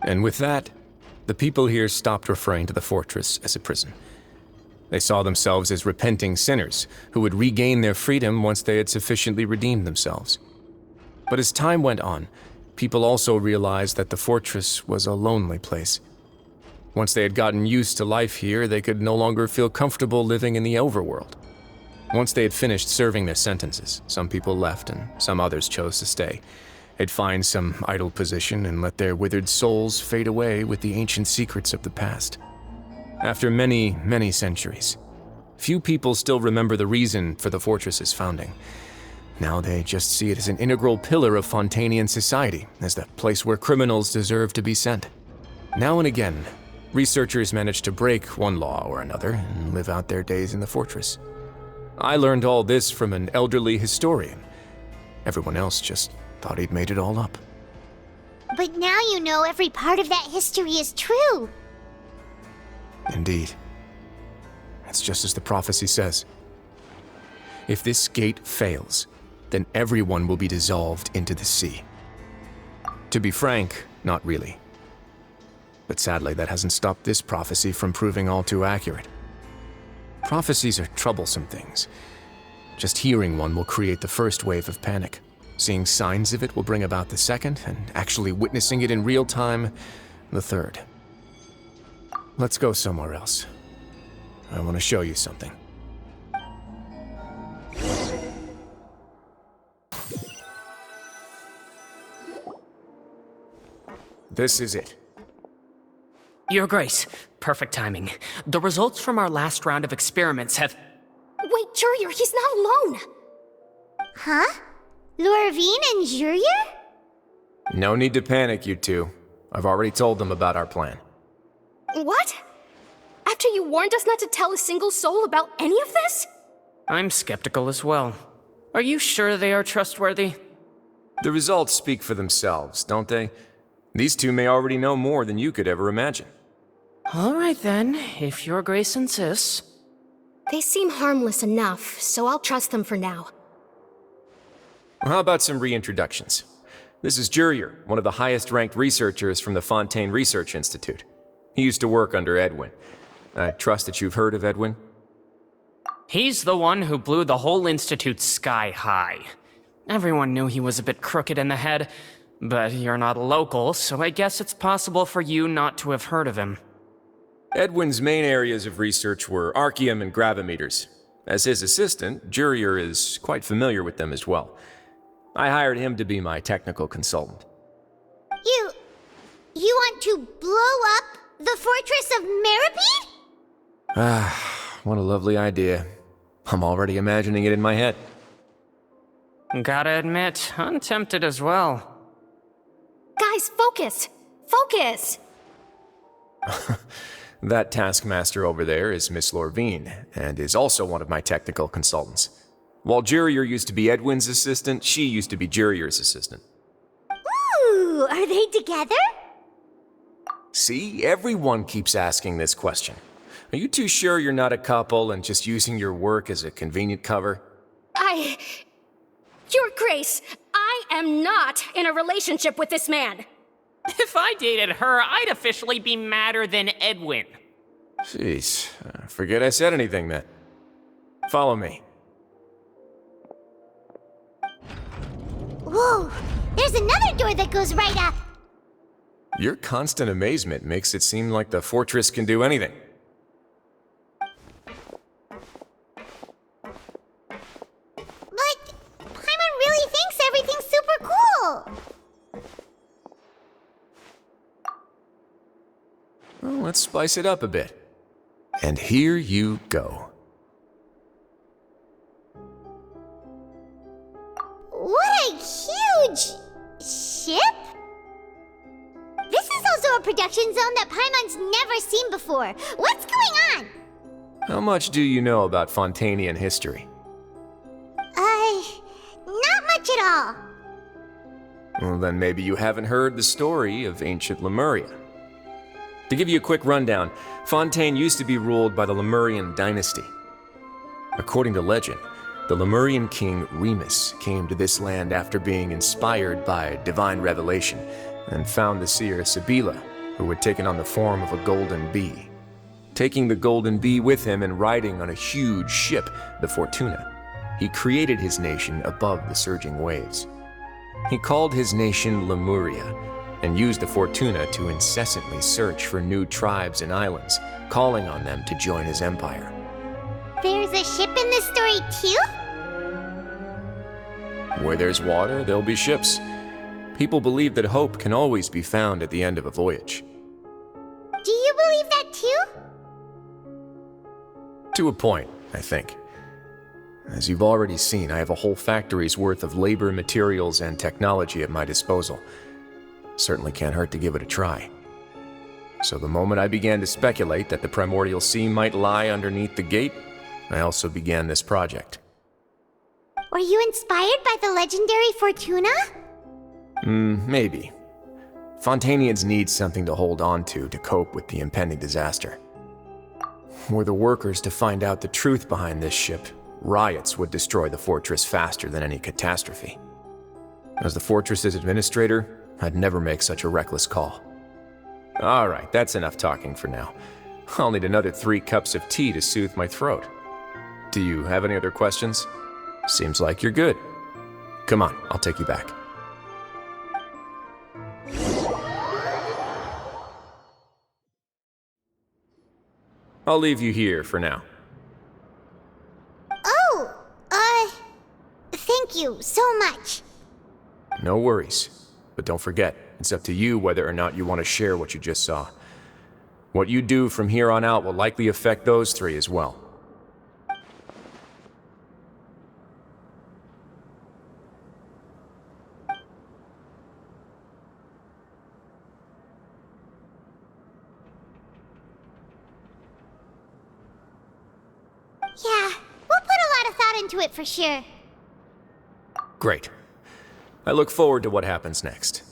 And with that, the people here stopped referring to the fortress as a prison. They saw themselves as repenting sinners who would regain their freedom once they had sufficiently redeemed themselves. But as time went on, people also realized that the fortress was a lonely place. Once they had gotten used to life here, they could no longer feel comfortable living in the overworld. Once they had finished serving their sentences, some people left and some others chose to stay. They'd find some idle position and let their withered souls fade away with the ancient secrets of the past. After many, many centuries, few people still remember the reason for the fortress's founding. Now they just see it as an integral pillar of Fontainian society, as the place where criminals deserve to be sent. Now and again, researchers manage to break one law or another and live out their days in the fortress. I learned all this from an elderly historian. Everyone else just thought he'd made it all up. But now you know every part of that history is true. Indeed. It's just as the prophecy says. If this gate fails, then everyone will be dissolved into the sea. To be frank, not really. But sadly, that hasn't stopped this prophecy from proving all too accurate. Prophecies are troublesome things. Just hearing one will create the first wave of panic. Seeing signs of it will bring about the second, and actually witnessing it in real time, the third. Let's go somewhere else. I want to show you something. This is it. Your Grace, perfect timing. The results from our last round of experiments have... Wait, Jurier, he's not alone! Huh? Lorvine and Jurier? No need to panic, you two. I've already told them about our plan. What? After you warned us not to tell a single soul about any of this? I'm skeptical as well. Are you sure they are trustworthy? The results speak for themselves, don't they? These two may already know more than you could ever imagine. All right then, if Your Grace insists. They seem harmless enough, so I'll trust them for now. How about some reintroductions? This is Jurier, one of the highest-ranked researchers from the Fontaine Research Institute. He used to work under Edwin. I trust that you've heard of Edwin? He's the one who blew the whole institute sky high. Everyone knew he was a bit crooked in the head, but you're not a local, so I guess it's possible for you not to have heard of him. Edwin's main areas of research were archaeum and gravimeters. As his assistant, Jurier is quite familiar with them as well. I hired him to be my technical consultant. You want to blow up the fortress of Meripede? Ah, what a lovely idea. I'm already imagining it in my head. Gotta admit, I'm tempted as well. Guys, focus! Focus! That taskmaster over there is Miss Lorvine, and is also one of my technical consultants. While Jurier used to be Edwin's assistant, she used to be Jurier's assistant. Ooh, are they together? See, everyone keeps asking this question. Are you too sure you're not a couple and just using your work as a convenient cover? Your Grace, I am not in a relationship with this man. If I dated her, I'd officially be madder than Edwin. Jeez, forget I said anything then. Follow me. Whoa, there's another door that goes right up. Your constant amazement makes it seem like the fortress can do anything. But Paimon really thinks everything's super cool. Well, let's spice it up a bit. And here you go. What a huge ship! This is also a production zone that Paimon's never seen before. What's going on? How much do you know about Fontainian history? Not much at all. Well, then maybe you haven't heard the story of ancient Lemuria. To give you a quick rundown, Fontaine used to be ruled by the Lemurian dynasty. According to legend, the Lemurian king Remus came to this land after being inspired by divine revelation and found the seer Sibila who had taken on the form of a golden bee. Taking the golden bee with him and riding on a huge ship, the Fortuna, he created his nation above the surging waves. He called his nation Lemuria and used the Fortuna to incessantly search for new tribes and islands, calling on them to join his empire. There's a ship in this story too? Where there's water, there'll be ships. People believe that hope can always be found at the end of a voyage. Do you believe that too? To a point, I think. As you've already seen, I have a whole factory's worth of labor, materials, and technology at my disposal. Certainly can't hurt to give it a try. So the moment I began to speculate that the primordial sea might lie underneath the gate, I also began this project. Were you inspired by the legendary Fortuna? Maybe. Fontanians need something to hold on to cope with the impending disaster. Were the workers to find out the truth behind this ship, riots would destroy the fortress faster than any catastrophe. As the fortress's administrator, I'd never make such a reckless call. All right, that's enough talking for now. I'll need another 3 cups of tea to soothe my throat. Do you have any other questions? Seems like you're good. Come on, I'll take you back. I'll leave you here for now. Oh, thank you so much. No worries. But don't forget, it's up to you whether or not you want to share what you just saw. What you do from here on out will likely affect those 3 as well. Yeah, we'll put a lot of thought into it for sure. Great. I look forward to what happens next.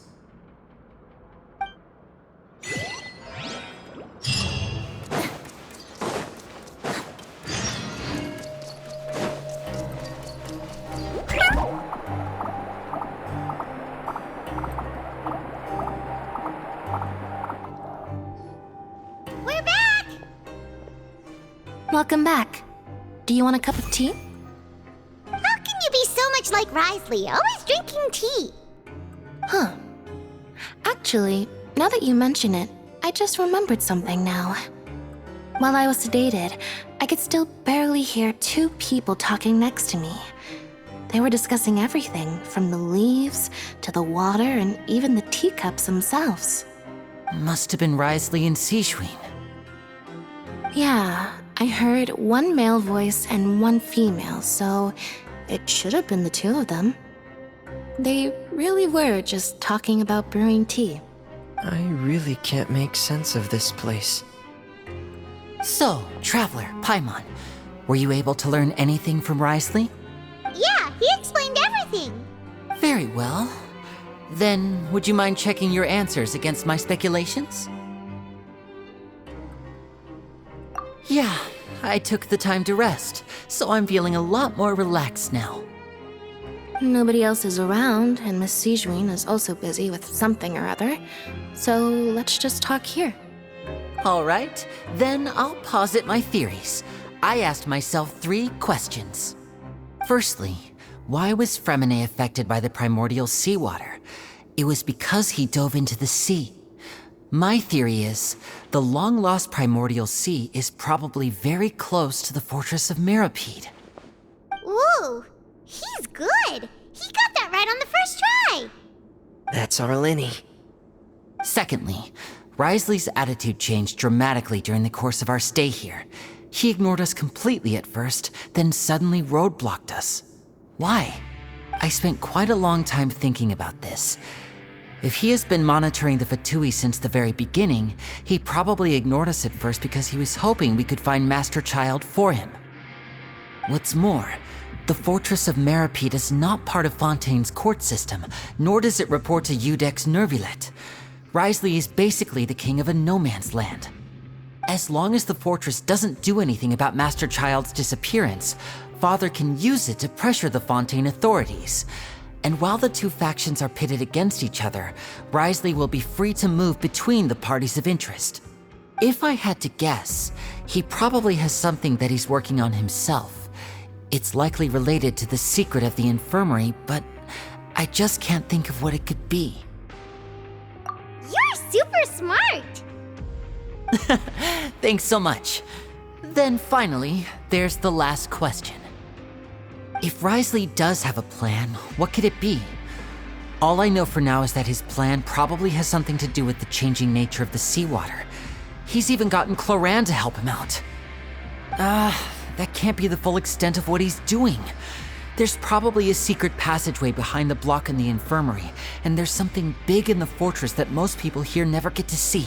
We're back! Welcome back. Do you want a cup of tea? How can you be so much like Risley, always drinking tea? Huh. Actually, now that you mention it, I just remembered something now. While I was sedated, I could still barely hear 2 people talking next to me. They were discussing everything, from the leaves to the water and even the teacups themselves. Must have been Risley and Sishwin. Yeah, I heard 1 male voice and 1 female, so it should have been the 2 of them. They really were just talking about brewing tea. I really can't make sense of this place. So, Traveler, Paimon, were you able to learn anything from Risley? Yeah, he explained everything. Very well. Then, would you mind checking your answers against my speculations? Yeah, I took the time to rest, so I'm feeling a lot more relaxed now. Nobody else is around, and Miss Sijwin is also busy with something or other, so let's just talk here. All right, then I'll posit my theories. I asked myself 3 questions. Firstly, why was Fremine affected by the primordial seawater? It was because he dove into the sea. My theory is, the long-lost primordial sea is probably very close to the fortress of Mirapede. Ooh, he's good. He got that right on the first try. That's our Linny. Secondly, Risley's attitude changed dramatically during the course of our stay here. He ignored us completely at first, then suddenly roadblocked us. Why? I spent quite a long time thinking about this. If he has been monitoring the Fatui since the very beginning, he probably ignored us at first because he was hoping we could find Master Child for him. What's more, the Fortress of Mirapede is not part of Fontaine's court system, nor does it report to Udex Nervulet. Risley is basically the king of a no-man's land. As long as the fortress doesn't do anything about Master Child's disappearance, Father can use it to pressure the Fontaine authorities. And while the two factions are pitted against each other, Wriothesley will be free to move between the parties of interest. If I had to guess, he probably has something that he's working on himself. It's likely related to the secret of the infirmary, but I just can't think of what it could be. You're super smart! Thanks so much. Then finally, there's the last question. If Wriothesley does have a plan, what could it be? All I know for now is that his plan probably has something to do with the changing nature of the seawater. He's even gotten Cloran to help him out. That can't be the full extent of what he's doing. There's probably a secret passageway behind the block in the infirmary, and there's something big in the fortress that most people here never get to see.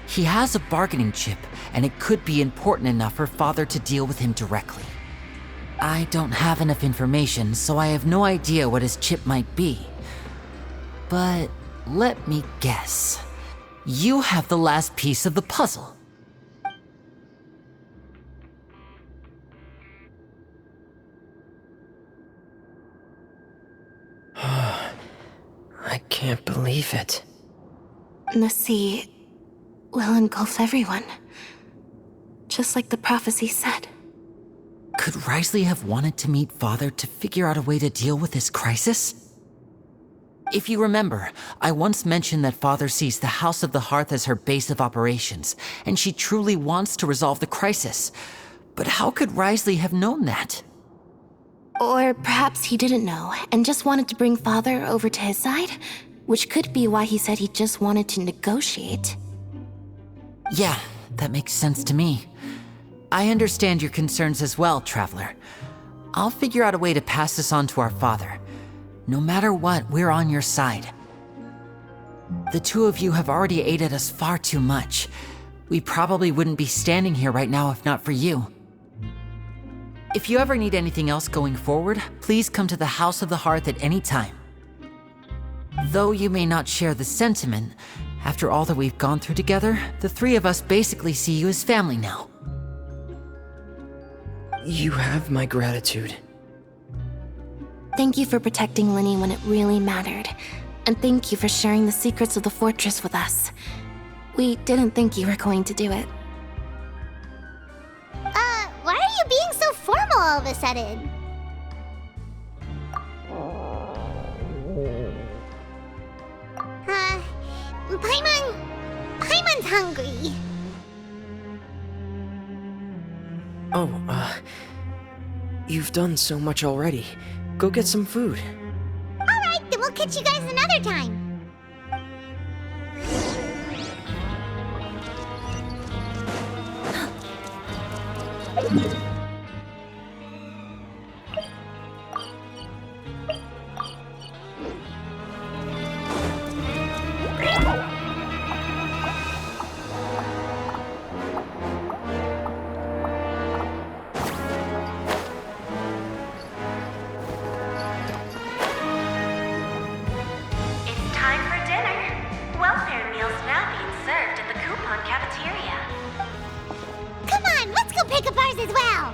He has a bargaining chip, and it could be important enough for Father to deal with him directly. I don't have enough information, so I have no idea what his chip might be. But let me guess. You have the last piece of the puzzle. I can't believe it. The sea will engulf everyone. Just like the prophecy said. Could Wriothesley have wanted to meet Father to figure out a way to deal with this crisis? If you remember, I once mentioned that Father sees the House of the Hearth as her base of operations, and she truly wants to resolve the crisis. But how could Wriothesley have known that? Or perhaps he didn't know and just wanted to bring Father over to his side, which could be why he said he just wanted to negotiate. Yeah, that makes sense to me. I understand your concerns as well, Traveler. I'll figure out a way to pass this on to our father. No matter what, we're on your side. The two of you have already aided us far too much. We probably wouldn't be standing here right now if not for you. If you ever need anything else going forward, please come to the House of the Hearth at any time. Though you may not share the sentiment, after all that we've gone through together, the three of us basically see you as family now. You have my gratitude. Thank you for protecting Linny when it really mattered. And thank you for sharing the secrets of the fortress with us. We didn't think you were going to do it. Why are you being so formal all of a sudden? Paimon's hungry. You've done so much already. Go get some food. Alright, then we'll catch you guys another time. As well.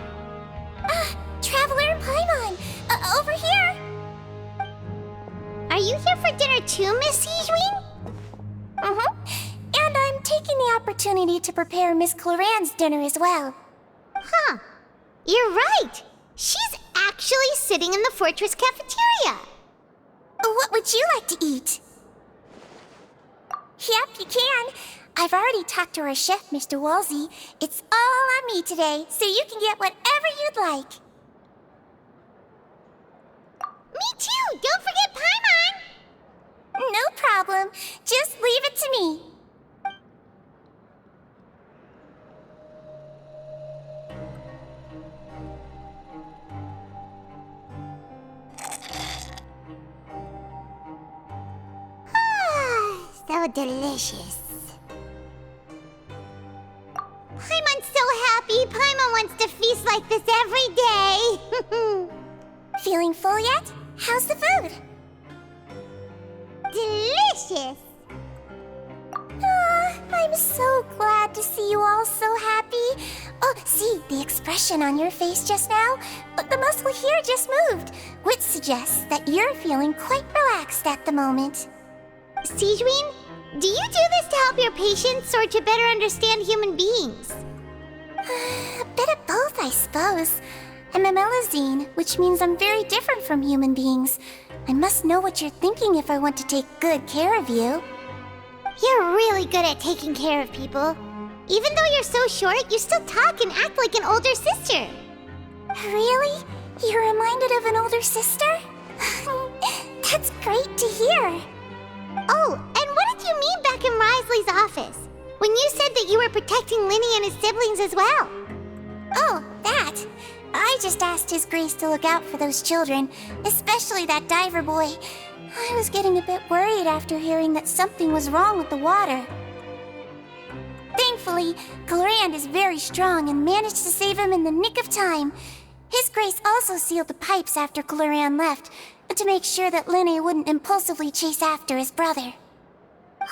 Traveler and Paimon, over here. Are you here for dinner too, Miss Sijwing? And I'm taking the opportunity to prepare Miss Cloran's dinner as well. Huh. You're right. She's actually sitting in the fortress cafeteria. What would you like to eat? Yep, you can. I've already talked to our chef, Mr. Wolsey. It's all on me today, so you can get whatever you'd like. Me too! Don't forget Paimon! No problem. Just leave it to me. So delicious. Paimon's so happy. Paimon wants to feast like this every day. Feeling full yet? How's the food? Delicious. My I'm so glad to see you all so happy. Oh, see, the expression on your face just now? The muscle here just moved, which suggests that you're feeling quite relaxed at the moment. Sigewin, do you do this to help your patients or to better understand human beings? A bit of both, I suppose. I'm a Melazine, which means I'm very different from human beings. I must know what you're thinking if I want to take good care of you. You're really good at taking care of people. Even though you're so short, you still talk and act like an older sister. Really? You're reminded of an older sister? That's great to hear. Oh, and what did you mean back in Risley's office? When you said that you were protecting Linny and his siblings as well? Oh, that. I just asked His Grace to look out for those children, especially that diver boy. I was getting a bit worried after hearing that something was wrong with the water. Thankfully, Glorand is very strong and managed to save him in the nick of time. His Grace also sealed the pipes after Glorand left, to make sure that Linny wouldn't impulsively chase after his brother.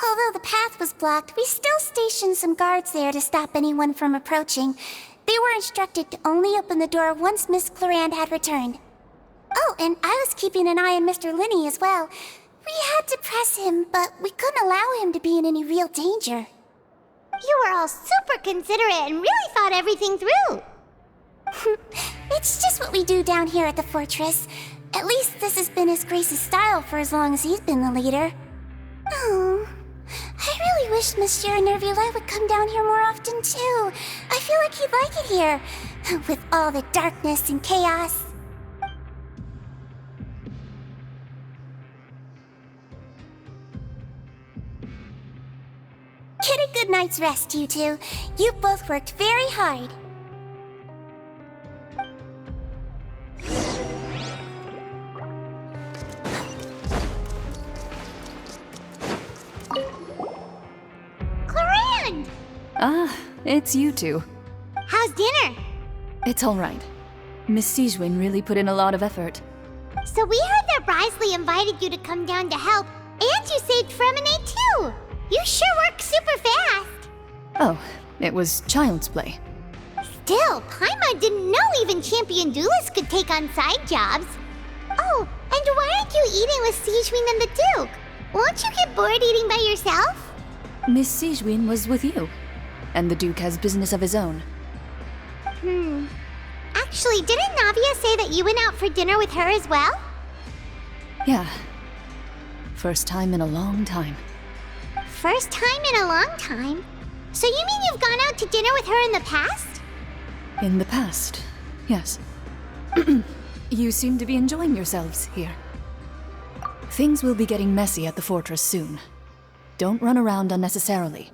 Although the path was blocked, we still stationed some guards there to stop anyone from approaching. They were instructed to only open the door once Miss Glorand had returned. Oh, and I was keeping an eye on Mr. Linny as well. We had to press him, but we couldn't allow him to be in any real danger. You were all super considerate and really thought everything through. It's just what we do down here at the fortress. At least this has been His Grace's style for as long as he's been the leader. Oh, I really wish Monsieur Nervula would come down here more often too. I feel like he'd like it here, with all the darkness and chaos. Get a good night's rest, you two. You both worked very hard. Glorand! Ah, it's you two. How's dinner? It's all right. Miss Sigewin really put in a lot of effort. So we heard that Risley invited you to come down to help, and you saved Fremonade too! You sure work super fast! Oh, it was child's play. Still, Paimon didn't know even champion duelists could take on side jobs. Oh, and why aren't you eating with Sigewin and the Duke? Won't you get bored eating by yourself? Miss Sigewin was with you, and the Duke has business of his own. Actually, didn't Navia say that you went out for dinner with her as well? Yeah. First time in a long time. First time in a long time? So you mean you've gone out to dinner with her in the past? In the past, yes. You seem to be enjoying yourselves here. Things will be getting messy at the fortress soon. Don't run around unnecessarily.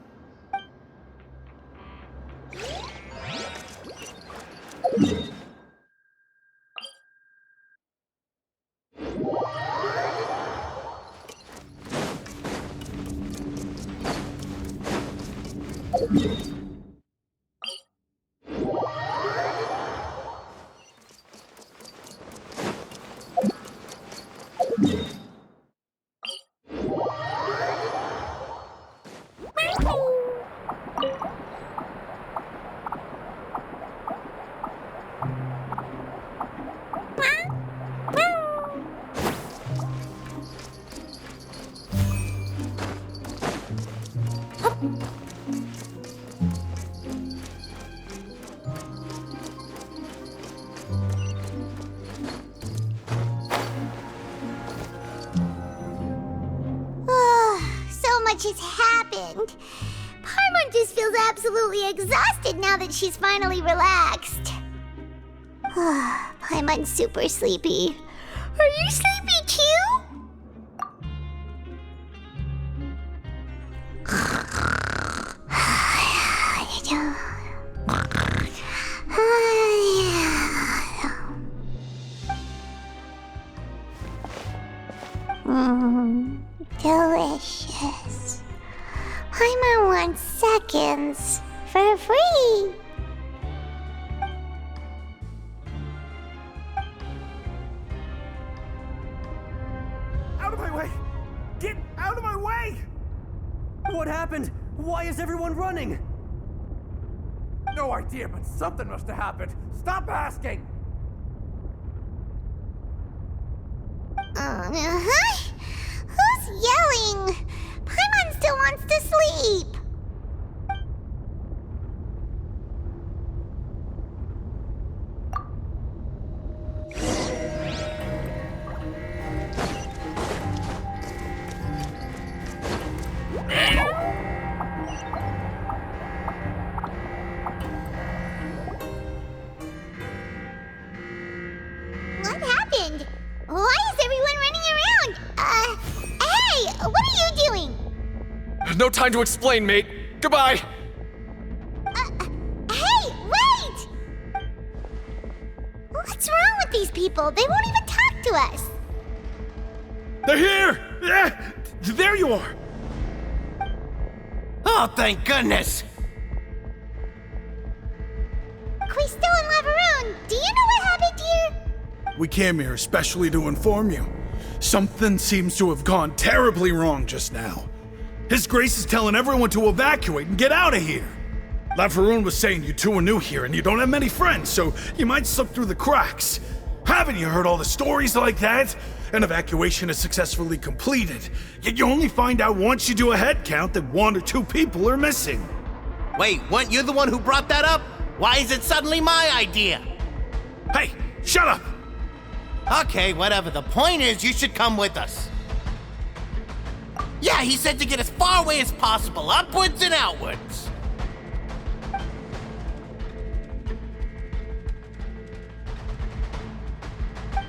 So much has happened. Paimon just feels absolutely exhausted now that she's finally relaxed. Paimon's super sleepy. Are you sleepy too? Delicious. Paimon wants seconds for free. Out of my way! Get out of my way! What happened? Why is everyone running? No idea, but something must have happened. Stop asking! Who's yelling? Paimon still wants to sleep. What happened? Why is everyone running around? Hey! What are you doing? No time to explain, mate. Goodbye. Hey! Wait! What's wrong with these people? They won't even talk to us. They're here! There you are! Oh, thank goodness! Quisto and Laveroon, do you know what happened here? We came here especially to inform you. Something seems to have gone terribly wrong just now. His Grace is telling everyone to evacuate and get out of here. Laveroon was saying you two are new here and you don't have many friends, so you might slip through the cracks. Haven't you heard all the stories like that? An evacuation is successfully completed, yet you only find out once you do a head count that 1 or 2 people are missing. Wait, weren't you the one who brought that up? Why is it suddenly my idea? Hey, shut up! Okay, whatever. The point is, you should come with us. Yeah, he said to get as far away as possible, upwards and outwards.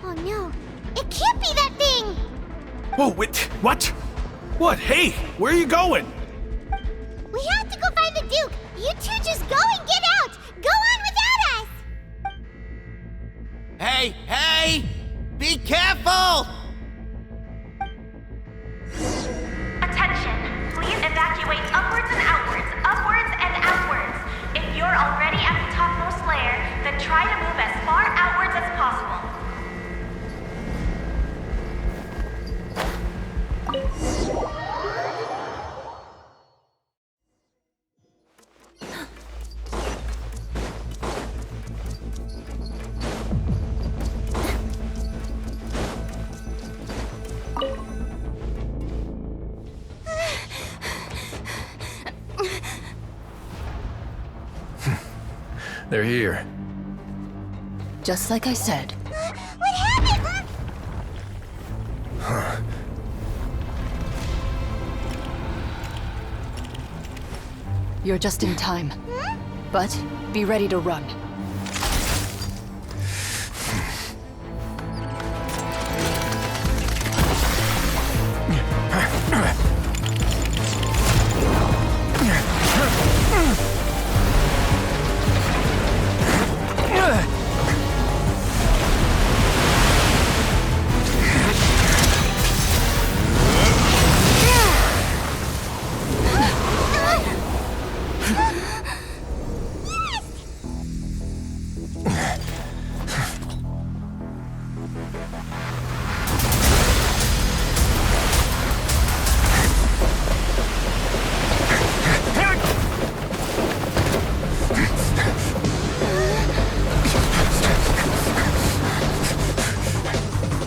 Oh no, it can't be that thing! Whoa, wait, what? What? Hey, where are you going? We have to go find the Duke! You two just go and get out! Go on without us! Hey, hey! Be careful! Attention! Please evacuate upwards and outwards, upwards and outwards. If you're already at the topmost layer, then try to move as far outwards as possible. They're here. Just like I said. What happened? You're just in time. But be ready to run.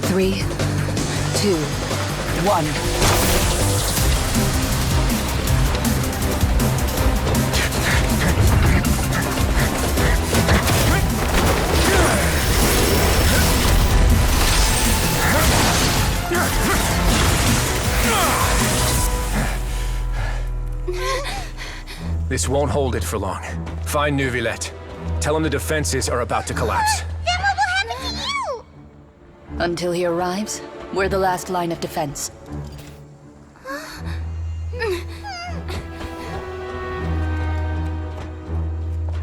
Three, 2, 1. This won't hold it for long. Find Neuvillette. Tell him the defenses are about to collapse. Then what will happen to you? Until he arrives, we're the last line of defense.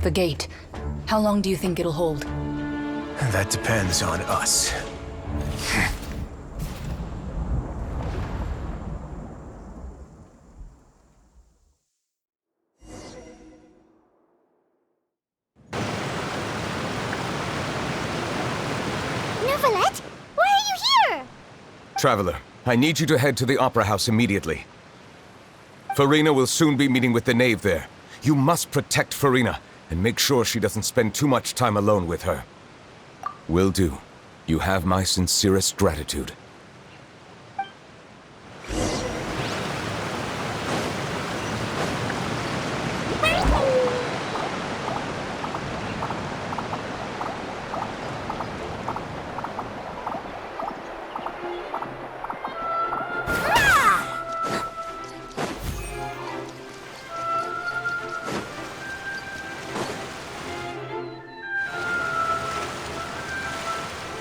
The gate. How long do you think it'll hold? That depends on us. Neuvillette? Why are you here? Traveler, I need you to head to the Opera House immediately. Farina will soon be meeting with the knave there. You must protect Farina, and make sure she doesn't spend too much time alone with her. Will do. You have my sincerest gratitude.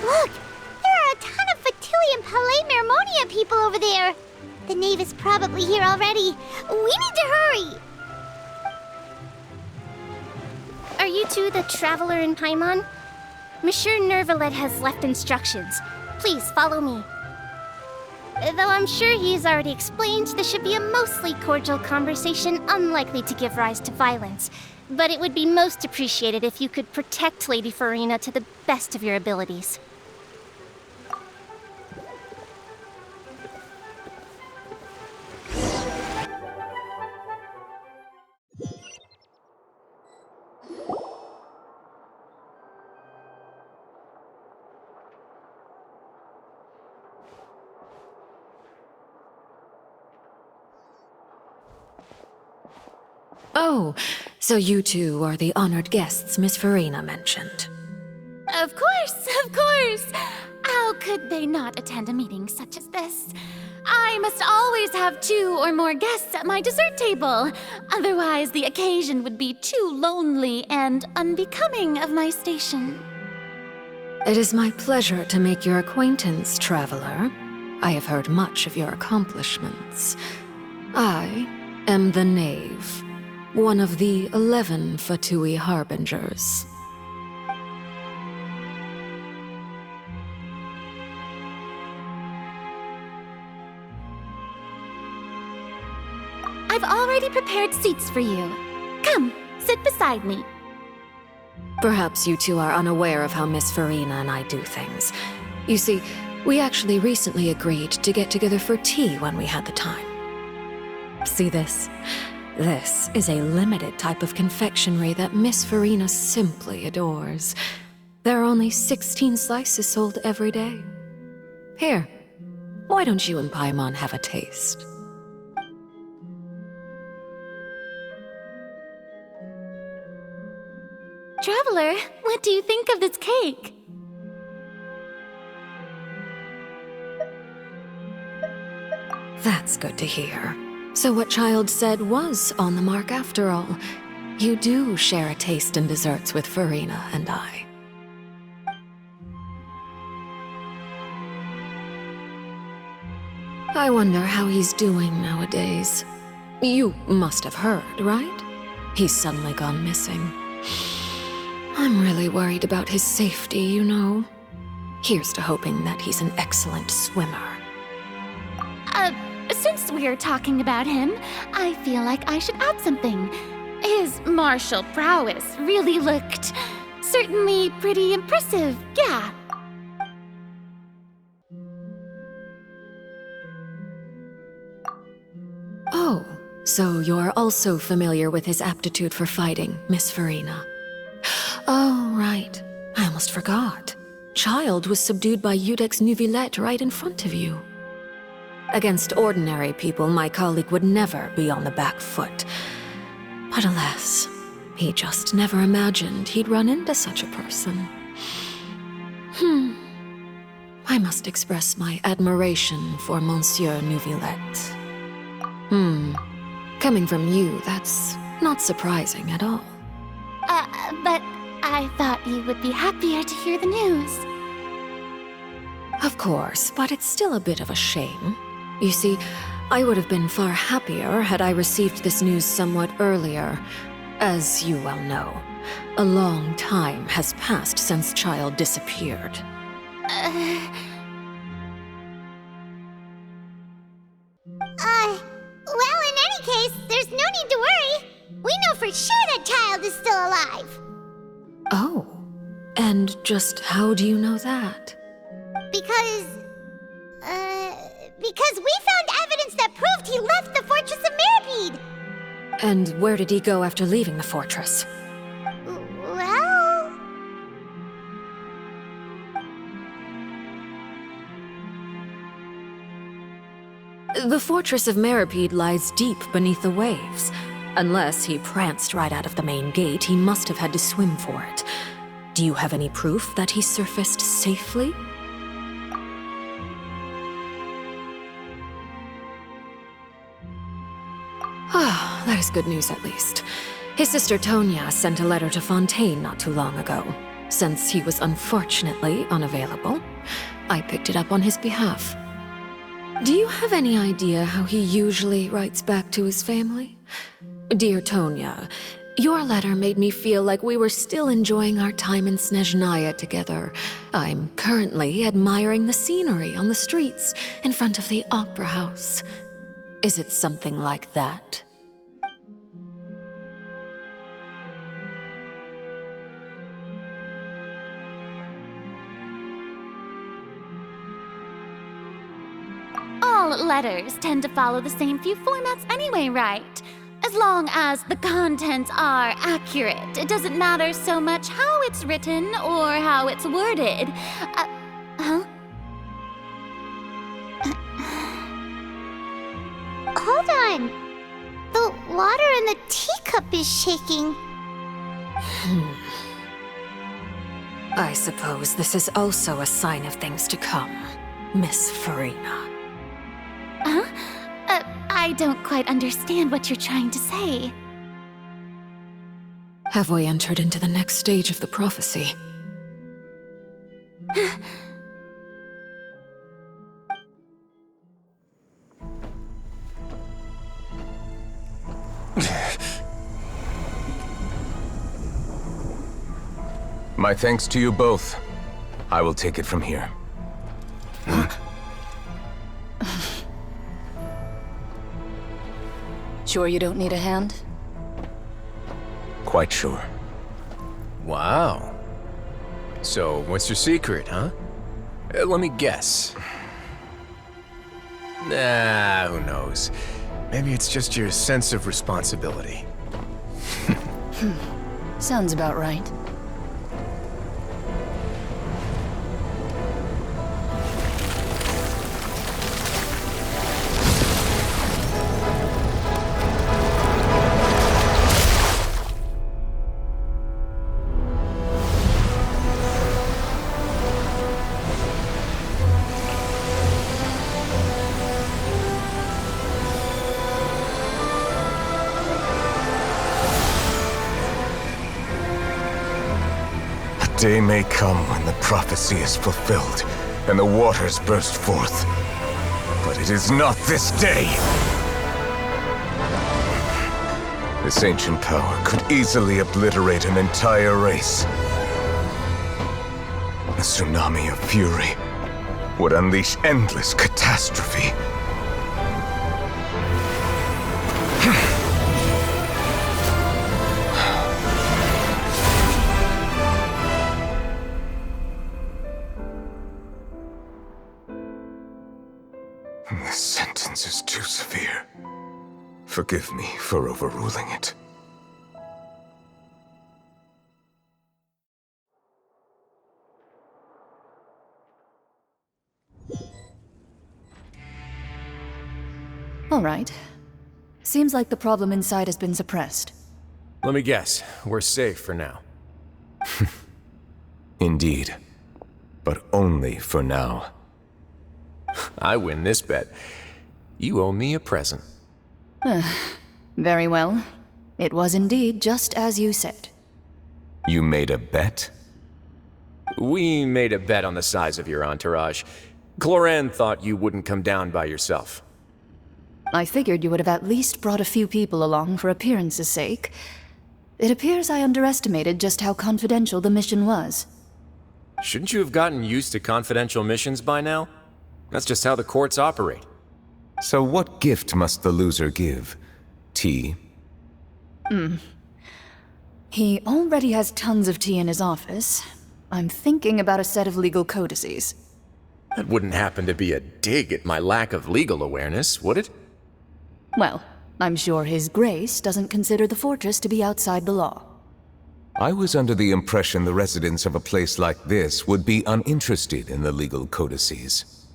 Look! There are a ton of Fatui and Palais Mermonia people over there! The knave is probably here already. We need to hurry! Are you two the traveler in Paimon? Monsieur Nervalet has left instructions. Please follow me. Though I'm sure he's already explained, this should be a mostly cordial conversation, unlikely to give rise to violence. But it would be most appreciated if you could protect Lady Farina to the best of your abilities. Oh, so you two are the honored guests Miss Farina mentioned. Of course, of course! How could they not attend a meeting such as this? I must always have 2 or more guests at my dessert table. Otherwise, the occasion would be too lonely and unbecoming of my station. It is my pleasure to make your acquaintance, traveler. I have heard much of your accomplishments. I am the knave, one of the 11 Fatui harbingers. I've already prepared seats for you. Come, sit beside me. Perhaps you two are unaware of how Miss Farina and I do things. You see, we actually recently agreed to get together for tea when we had the time. See this? This is a limited type of confectionery that Miss Farina simply adores. There are only 16 slices sold every day. Here, why don't you and Paimon have a taste? Traveler, what do you think of this cake? That's good to hear. So what Child said was on the mark after all. You do share a taste in desserts with Farina and I. I wonder how he's doing nowadays. You must have heard, right? He's suddenly gone missing. I'm really worried about his safety, you know. Here's to hoping that he's an excellent swimmer. Since we're talking about him, I feel like I should add something. His martial prowess really looked certainly pretty impressive, yeah. Oh, so you're also familiar with his aptitude for fighting, Miss Farina. Oh, right. I almost forgot. Child was subdued by Udex Nuvillette right in front of you. Against ordinary people, my colleague would never be on the back foot. But alas, he just never imagined he'd run into such a person. I must express my admiration for Monsieur Nuvillette. Coming from you, that's not surprising at all. But I thought you would be happier to hear the news. Of course, but it's still a bit of a shame. You see, I would have been far happier had I received this news somewhat earlier. As you well know, a long time has passed since Child disappeared. Well, in any case, there's no need to worry. We know for sure that Child is still alive. Oh, and just how do you know that? Because we found evidence evidence that proved he left the Fortress of Meripede. And where did he go after leaving the fortress? Well... The Fortress of Meripede lies deep beneath the waves. Unless he pranced right out of the main gate, he must have had to swim for it. Do you have any proof that he surfaced safely? Ah, that is good news at least. His sister Tonya sent a letter to Fontaine not too long ago. Since he was unfortunately unavailable, I picked it up on his behalf. Do you have any idea how he usually writes back to his family? Dear Tonya, your letter made me feel like we were still enjoying our time in Snezhnaya together. I'm currently admiring the scenery on the streets in front of the Opera House. Is it something like that? All letters tend to follow the same few formats anyway, right? As long as the contents are accurate, it doesn't matter so much how it's written or how it's worded. Hold on. The water in the teacup is shaking. I suppose this is also a sign of things to come, Miss Farina. Huh? I don't quite understand what you're trying to say. Have we entered into the next stage of the prophecy? My thanks to you both. I will take it from here. Sure you don't need a hand? Quite sure. Wow. So, what's your secret, huh? Let me guess. Nah, who knows? Maybe it's just your sense of responsibility. Sounds about right. Day may come when the prophecy is fulfilled, and the waters burst forth. But it is not this day! This ancient power could easily obliterate an entire race. A tsunami of fury would unleash endless catastrophe. This sentence is too severe. Forgive me for overruling it. All right. Seems like the problem inside has been suppressed. Let me guess, we're safe for now. Indeed. But only for now. I win this bet. You owe me a present. Very well. It was indeed just as you said. You made a bet? We made a bet on the size of your entourage. Cloran thought you wouldn't come down by yourself. I figured you would have at least brought a few people along for appearance's sake. It appears I underestimated just how confidential the mission was. Shouldn't you have gotten used to confidential missions by now? That's just how the courts operate. So what gift must the loser give? Tea? He already has tons of tea in his office. I'm thinking about a set of legal codices. That wouldn't happen to be a dig at my lack of legal awareness, would it? Well, I'm sure His Grace doesn't consider the fortress to be outside the law. I was under the impression the residents of a place like this would be uninterested in the legal codices.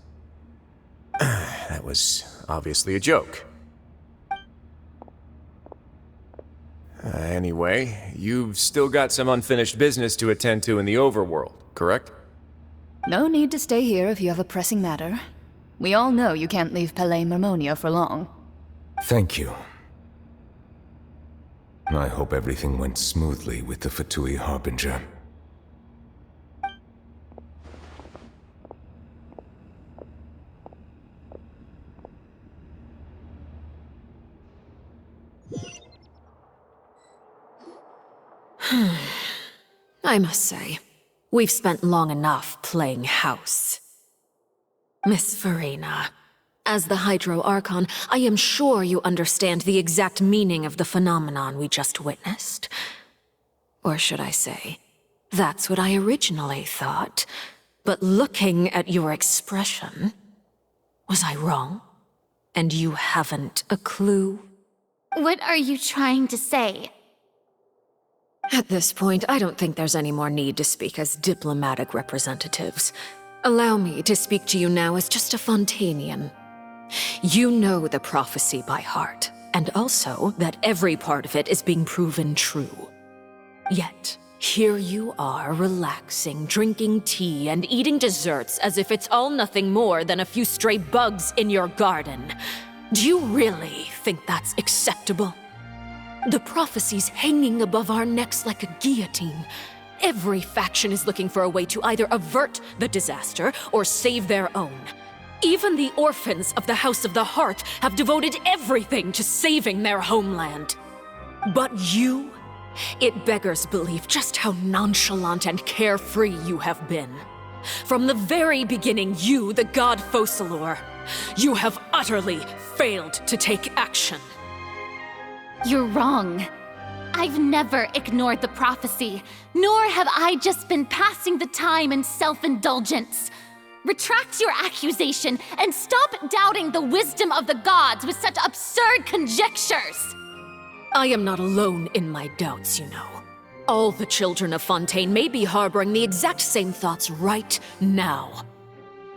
That was obviously a joke. Anyway, you've still got some unfinished business to attend to in the overworld, correct? No need to stay here if you have a pressing matter. We all know you can't leave Palais Mermonia for long. Thank you. I hope everything went smoothly with the Fatui Harbinger. I must say, we've spent long enough playing house. Miss Farina, as the Hydro Archon, I am sure you understand the exact meaning of the phenomenon we just witnessed. Or should I say, that's what I originally thought. But looking at your expression, was I wrong? And you haven't a clue? What are you trying to say? At this point, I don't think there's any more need to speak as diplomatic representatives. Allow me to speak to you now as just a Fontanian. You know the prophecy by heart, and also that every part of it is being proven true. Yet, here you are relaxing, drinking tea, and eating desserts as if it's all nothing more than a few stray bugs in your garden. Do you really think that's acceptable? The prophecy's hanging above our necks like a guillotine. Every faction is looking for a way to either avert the disaster or save their own. Even the orphans of the House of the Hearth have devoted everything to saving their homeland. But you? It beggars belief just how nonchalant and carefree you have been. From the very beginning, you, the god Focalor, you have utterly failed to take action. You're wrong. I've never ignored the prophecy, nor have I just been passing the time in self-indulgence. Retract your accusation and stop doubting the wisdom of the gods with such absurd conjectures! I am not alone in my doubts, you know. All the children of Fontaine may be harboring the exact same thoughts right now.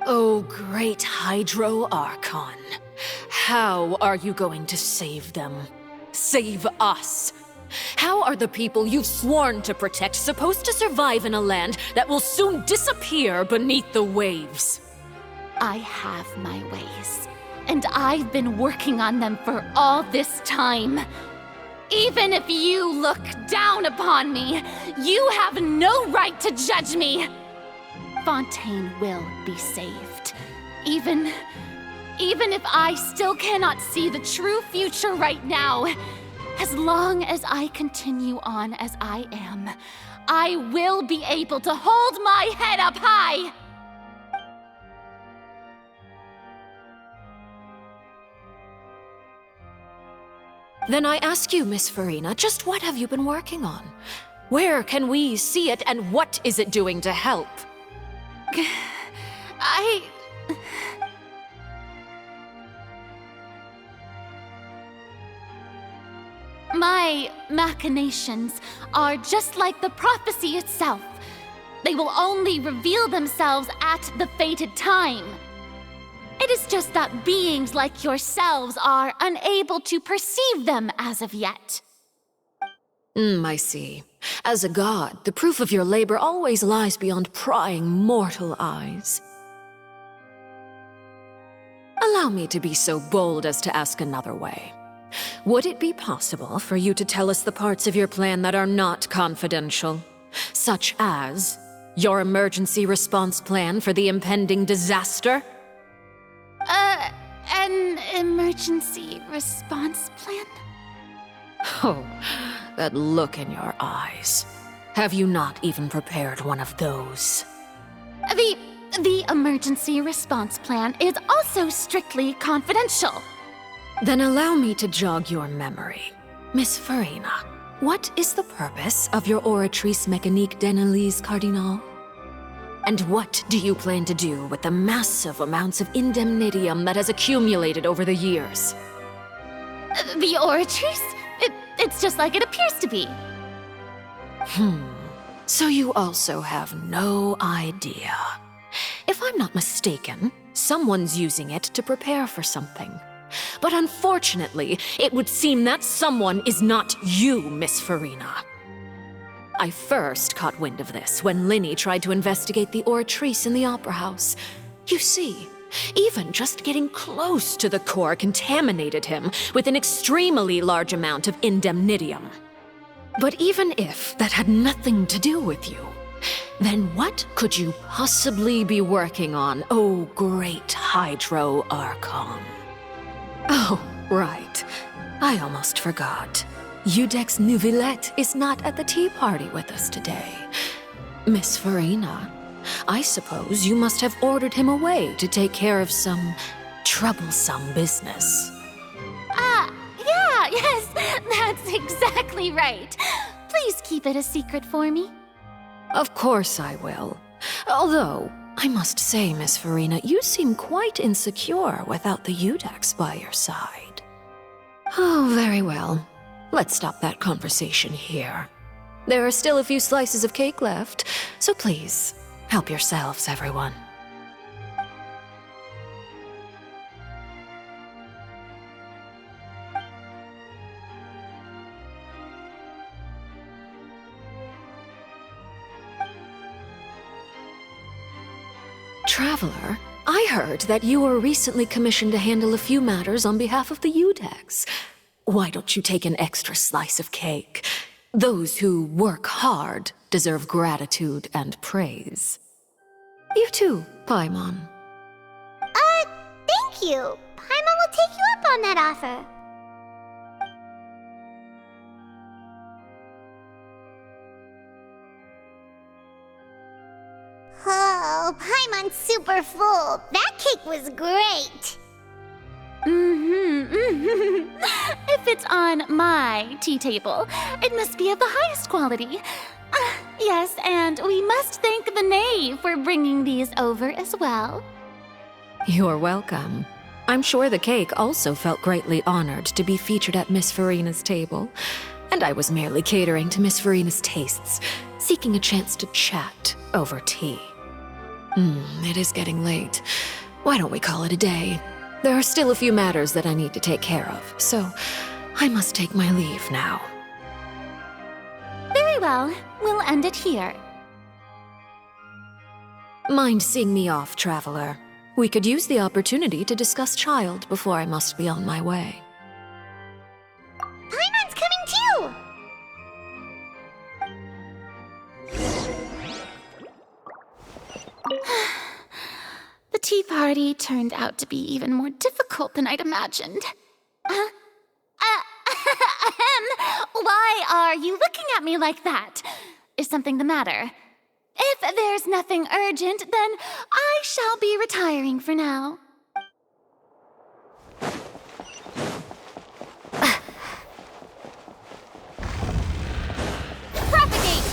Oh, great Hydro Archon. How are you going to save them? Save us? How are the people you've sworn to protect supposed to survive in a land that will soon disappear beneath the waves? I have my ways, and I've been working on them for all this time. Even if you look down upon me, you have no right to judge me. Fontaine will be saved. Even if I still cannot see the true future right now, as long as I continue on as I am, I will be able to hold my head up high! Then I ask you, Miss Farina, just what have you been working on? Where can we see it, and what is it doing to help? My machinations are just like the prophecy itself. They will only reveal themselves at the fated time. It is just that beings like yourselves are unable to perceive them as of yet. I see. As a god, the proof of your labor always lies beyond prying mortal eyes. Allow me to be so bold as to ask another way. Would it be possible for you to tell us the parts of your plan that are not confidential? Such as your emergency response plan for the impending disaster? An emergency response plan? Oh, that look in your eyes. Have you not even prepared one of those? The emergency response plan is also strictly confidential. Then allow me to jog your memory. Miss Farina, what is the purpose of your Oratrice Mécanique d'Analyse Cardinal? And what do you plan to do with the massive amounts of indemnitium that has accumulated over the years? The Oratrice? It's just like it appears to be. So you also have no idea. If I'm not mistaken, someone's using it to prepare for something. But unfortunately, it would seem that someone is not you, Miss Farina. I first caught wind of this when Linny tried to investigate the Oratrice in the Opera House. You see, even just getting close to the core contaminated him with an extremely large amount of indemnitium. But even if that had nothing to do with you, then what could you possibly be working on, oh great Hydro Archon? Oh, right. I almost forgot. Udex Neuvillette is not at the tea party with us today. Miss Farina, I suppose you must have ordered him away to take care of some troublesome business. Yes, that's exactly right. Please keep it a secret for me. Of course I will. Although, I must say, Miss Farina, you seem quite insecure without the Udex by your side. Oh, very well. Let's stop that conversation here. There are still a few slices of cake left, so please, help yourselves, everyone. Traveler, I heard that you were recently commissioned to handle a few matters on behalf of the Udex. Why don't you take an extra slice of cake? Those who work hard deserve gratitude and praise. You too, Paimon. Thank you. Paimon will take you up on that offer. Oh, Paimon's super full. That cake was great. If it's on my tea table, it must be of the highest quality. Yes, and we must thank the knave for bringing these over as well. You're welcome. I'm sure the cake also felt greatly honored to be featured at Miss Farina's table, and I was merely catering to Miss Farina's tastes, seeking a chance to chat over tea. It is getting late. Why don't we call it a day? There are still a few matters that I need to take care of, so I must take my leave now. Very well. We'll end it here. Mind seeing me off, Traveler? We could use the opportunity to discuss Child before I must be on my way. Paimon's coming too! The tea party turned out to be even more difficult than I'd imagined. Why are you looking at me like that? Is something the matter? If there's nothing urgent, then I shall be retiring for now. Propagate!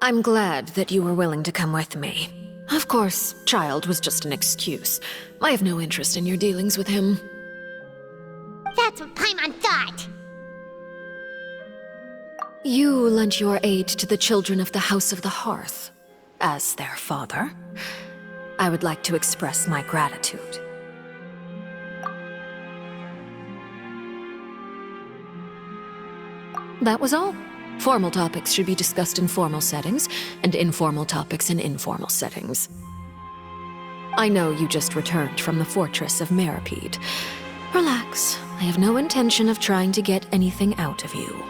I'm glad that you were willing to come with me. Of course, Child was just an excuse. I have no interest in your dealings with him. That's what Paimon thought. You lent your aid to the children of the House of the Hearth. As their father, I would like to express my gratitude. That was all. Formal topics should be discussed in formal settings, and informal topics in informal settings. I know you just returned from the fortress of Meripede. Relax. I have no intention of trying to get anything out of you.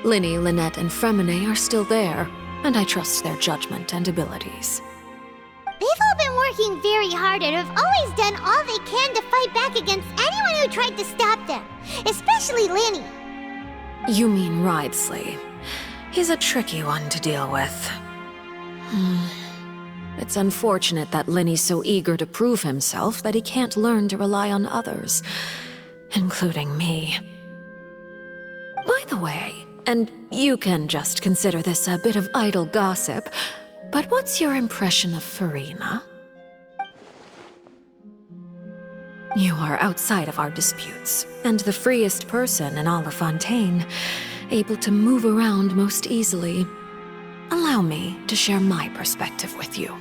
Linny, Lynette, and Fremine are still there. and I trust their judgment and abilities. They've all been working very hard and have always done all they can to fight back against anyone who tried to stop them, especially Lenny. You mean Ridesley. He's a tricky one to deal with. It's unfortunate that Lenny's so eager to prove himself that he can't learn to rely on others, including me. By the way, and you can just consider this a bit of idle gossip, but what's your impression of Furina? You are outside of our disputes, and the freest person in all of Fontaine, able to move around most easily. Allow me to share my perspective with you.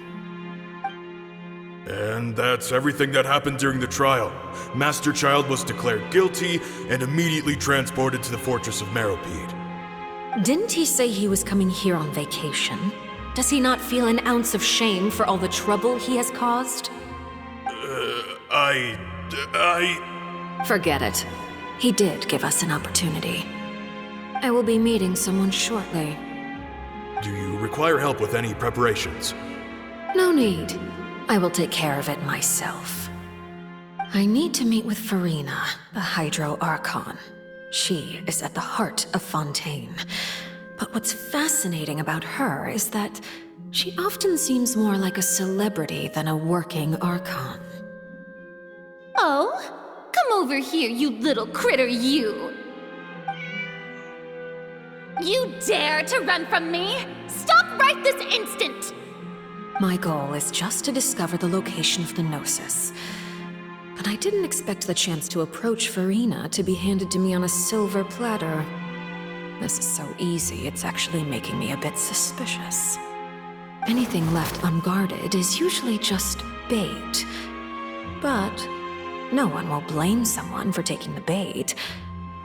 And that's everything that happened during the trial. Master Child was declared guilty and immediately transported to the Fortress of Meropide. Didn't he say he was coming here on vacation? Does he not feel an ounce of shame for all the trouble he has caused? Forget it. He did give us an opportunity. I will be meeting someone shortly. Do you require help with any preparations? No need. I will take care of it myself. I need to meet with Furina, the Hydro Archon. She is at the heart of Fontaine. But what's fascinating about her is that she often seems more like a celebrity than a working Archon. Oh, come over here, you little critter, you! You dare to run from me? Stop right this instant! My goal is just to discover the location of the Gnosis. But I didn't expect the chance to approach Furina to be handed to me on a silver platter. This is so easy, it's actually making me a bit suspicious. Anything left unguarded is usually just bait. But no one will blame someone for taking the bait.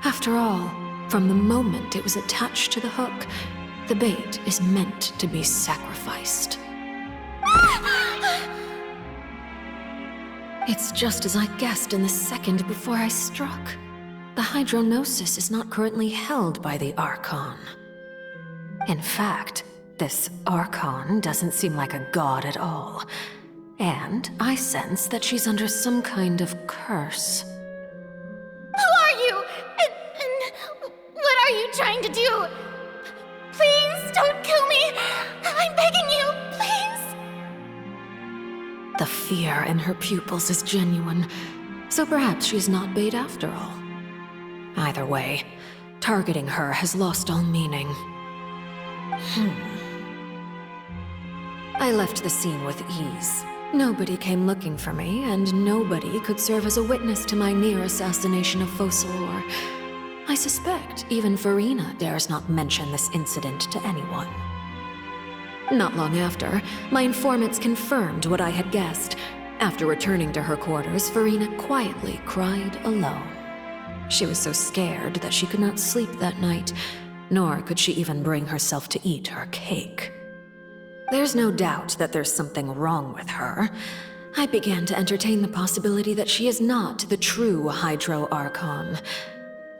After all, from the moment it was attached to the hook, the bait is meant to be sacrificed. It's just as I guessed in the second before I struck. The Hydronosis is not currently held by the Archon. In fact, this Archon doesn't seem like a god at all. And I sense that she's under some kind of curse. Who are you? And what are you trying to do? Please don't kill me! I'm begging you, please! The fear in her pupils is genuine, so perhaps she's not bait after all. Either way, targeting her has lost all meaning. I left the scene with ease. Nobody came looking for me, and nobody could serve as a witness to my near assassination of Focalor. I suspect even Furina dares not mention this incident to anyone. Not long after, my informants confirmed what I had guessed. After returning to her quarters, Furina quietly cried alone. She was so scared that she could not sleep that night, nor could she even bring herself to eat her cake. There's no doubt that there's something wrong with her. I began to entertain the possibility that she is not the true Hydro Archon.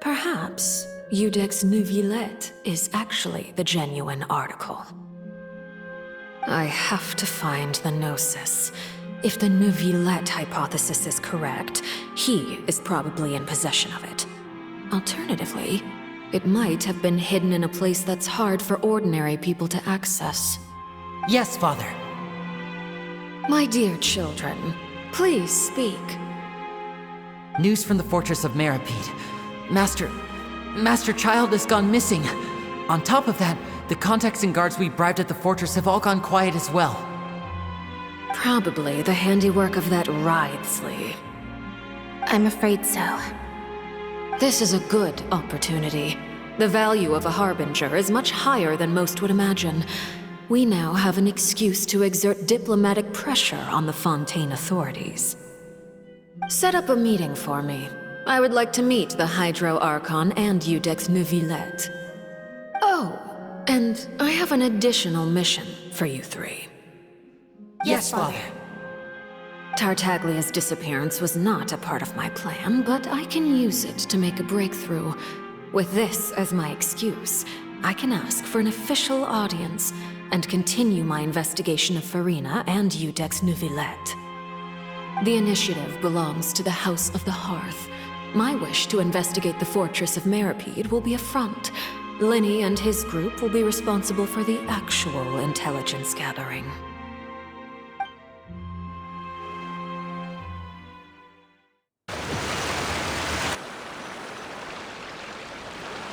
Perhaps Iudex Neuvillette is actually the genuine article. I have to find the Gnosis. If the Neuvillette hypothesis is correct, he is probably in possession of it. Alternatively, it might have been hidden in a place that's hard for ordinary people to access. Yes, Father. My dear children, please speak. News from the Fortress of Meropide. Master Child has gone missing. On top of that, the contacts and guards we bribed at the fortress have all gone quiet as well. Probably the handiwork of that Ridesley. I'm afraid so. This is a good opportunity. The value of a Harbinger is much higher than most would imagine. We now have an excuse to exert diplomatic pressure on the Fontaine authorities. Set up a meeting for me. I would like to meet the Hydro Archon and Iudex Neuvillette. Oh, and I have an additional mission for you three. Yes, Father. Tartaglia's disappearance was not a part of my plan, but I can use it to make a breakthrough. With this as my excuse, I can ask for an official audience. and continue my investigation of Farina and Udex Neuvillette. The initiative belongs to the House of the Hearth. My wish to investigate the fortress of Meripede will be a front. Linny and his group will be responsible for the actual intelligence gathering.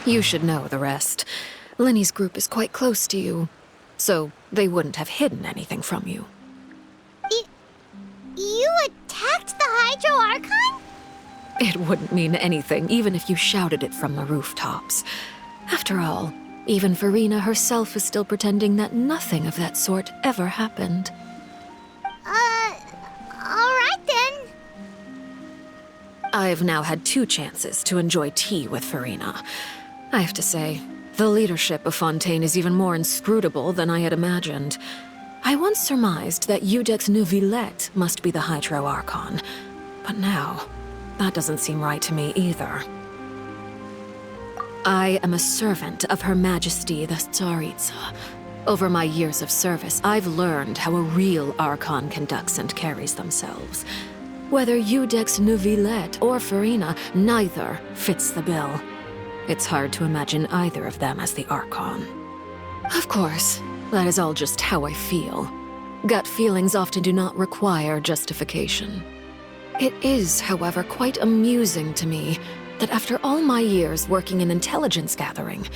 You should know the rest. Linny's group is quite close to you, so they wouldn't have hidden anything from you. You attacked the Hydro Archon? It wouldn't mean anything, even if you shouted it from the rooftops. After all, even Farina herself is still pretending that nothing of that sort ever happened. Alright then. I've now had 2 chances to enjoy tea with Farina. I have to say, the leadership of Fontaine is even more inscrutable than I had imagined. I once surmised that Udex Neuvillette must be the Hydro Archon, but now, that doesn't seem right to me either. I am a servant of Her Majesty the Tsaritsa. Over my years of service, I've learned how a real Archon conducts and carries themselves. Whether Udex Neuvillette or Farina, neither fits the bill. It's hard to imagine either of them as the Archon. Of course, that is all just how I feel. Gut feelings often do not require justification. It is, however, quite amusing to me that after all my years working in intelligence gathering,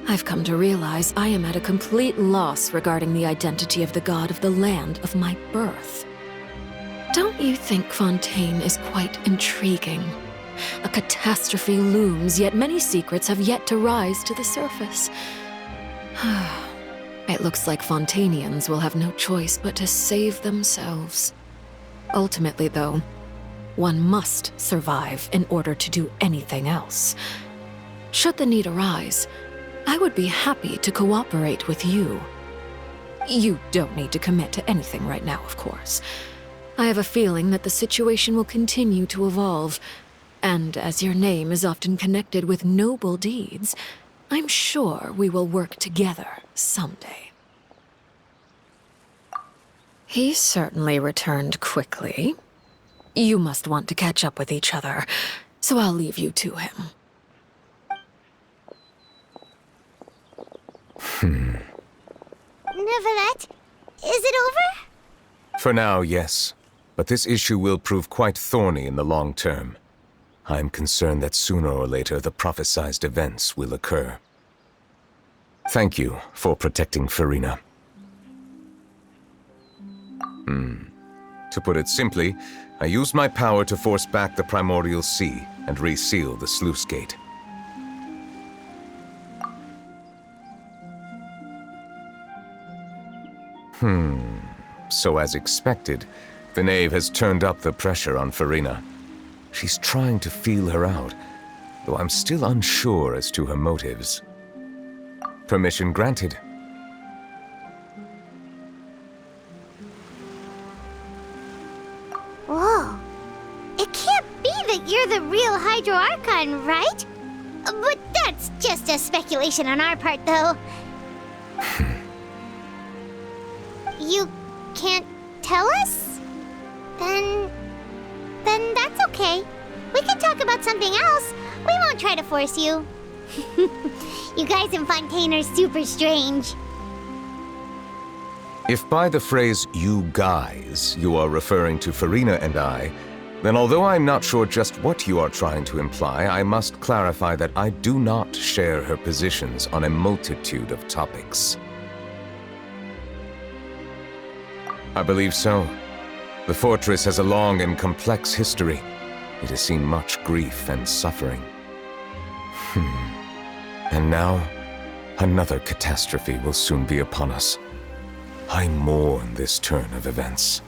I've come to realize I am at a complete loss regarding the identity of the god of the land of my birth. Don't you think Fontaine is quite intriguing? A catastrophe looms, yet many secrets have yet to rise to the surface. It looks like Fontainians will have no choice but to save themselves. Ultimately, though, one must survive in order to do anything else. Should the need arise, I would be happy to cooperate with you. You don't need to commit to anything right now, of course. I have a feeling that the situation will continue to evolve, and as your name is often connected with noble deeds, I'm sure we will work together someday. He certainly returned quickly. You must want to catch up with each other, so I'll leave you to him. Neuvillette, is it over? For now, yes. But this issue will prove quite thorny in the long term. I'm concerned that sooner or later the prophesized events will occur. Thank you for protecting Farina. To put it simply, I used my power to force back the Primordial Sea and reseal the sluice gate. So as expected, the knave has turned up the pressure on Farina. She's trying to feel her out, though I'm still unsure as to her motives. Permission granted. Whoa. It can't be that you're the real Hydro Archon, right? But that's just a speculation on our part, though. You can't tell us? Then that's okay. We can talk about something else. We won't try to force you. You guys in Fontaine are super strange. If by the phrase, you guys, you are referring to Farina and I, then although I'm not sure just what you are trying to imply, I must clarify that I do not share her positions on a multitude of topics. I believe so. The fortress has a long and complex history. It has seen much grief and suffering. And now, another catastrophe will soon be upon us. I mourn this turn of events.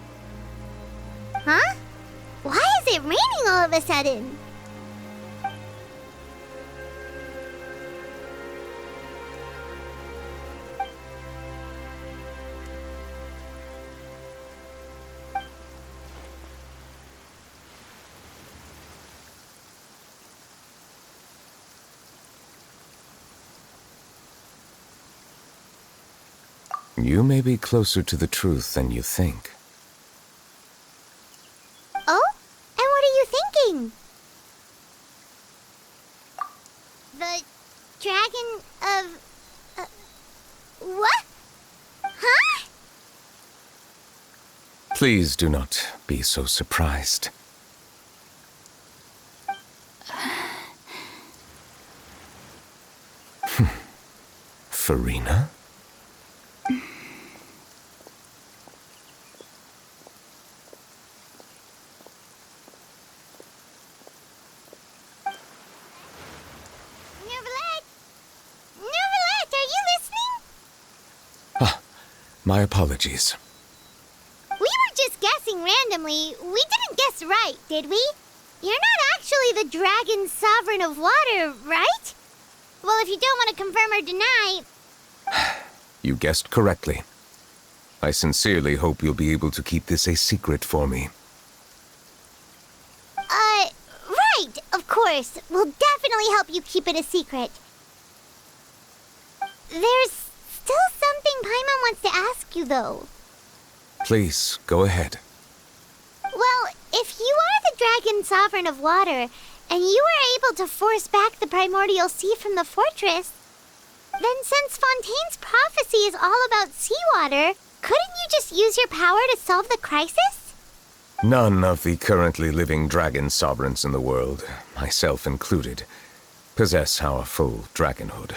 Huh? Why is it raining all of a sudden? You may be closer to the truth than you think. Oh? And what are you thinking? The dragon of... what? Huh? Please do not be so surprised. Farina? My apologies. We were just guessing randomly. We didn't guess right, did we? You're not actually the dragon sovereign of water, right? Well, if you don't want to confirm or deny... You guessed correctly. I sincerely hope you'll be able to keep this a secret for me. Right, of course. We'll definitely help you keep it a secret. There's still something Paimon wants to ask you, though. Please, go ahead. Well, if you are the dragon sovereign of water, and you were able to force back the primordial sea from the fortress, then since Fontaine's prophecy is all about seawater, couldn't you just use your power to solve the crisis? None of the currently living dragon sovereigns in the world, myself included, possess our full dragonhood.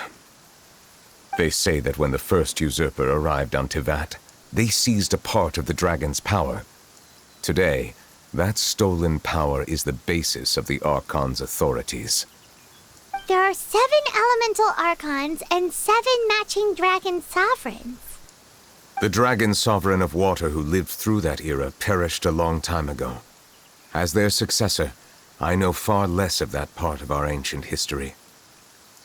They say that when the first usurper arrived on Tivat, they seized a part of the dragon's power. Today, that stolen power is the basis of the Archon's authorities. There are 7 elemental Archons and 7 matching dragon sovereigns. The dragon sovereign of water who lived through that era perished a long time ago. As their successor, I know far less of that part of our ancient history.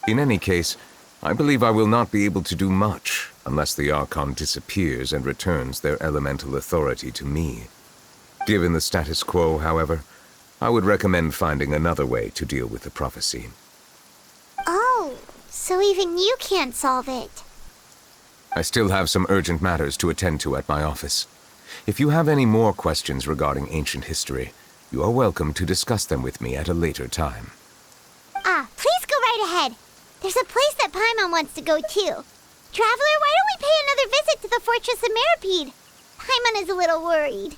In any case, I believe I will not be able to do much unless the Archon disappears and returns their elemental authority to me. Given the status quo, however, I would recommend finding another way to deal with the prophecy. Oh, so even you can't solve it. I still have some urgent matters to attend to at my office. If you have any more questions regarding ancient history, you are welcome to discuss them with me at a later time. Please go right ahead. There's a place that Paimon wants to go too. Traveler, why don't we pay another visit to the Fortress of Meripede? Paimon is a little worried.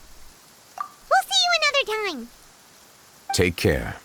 We'll see you another time. Take care.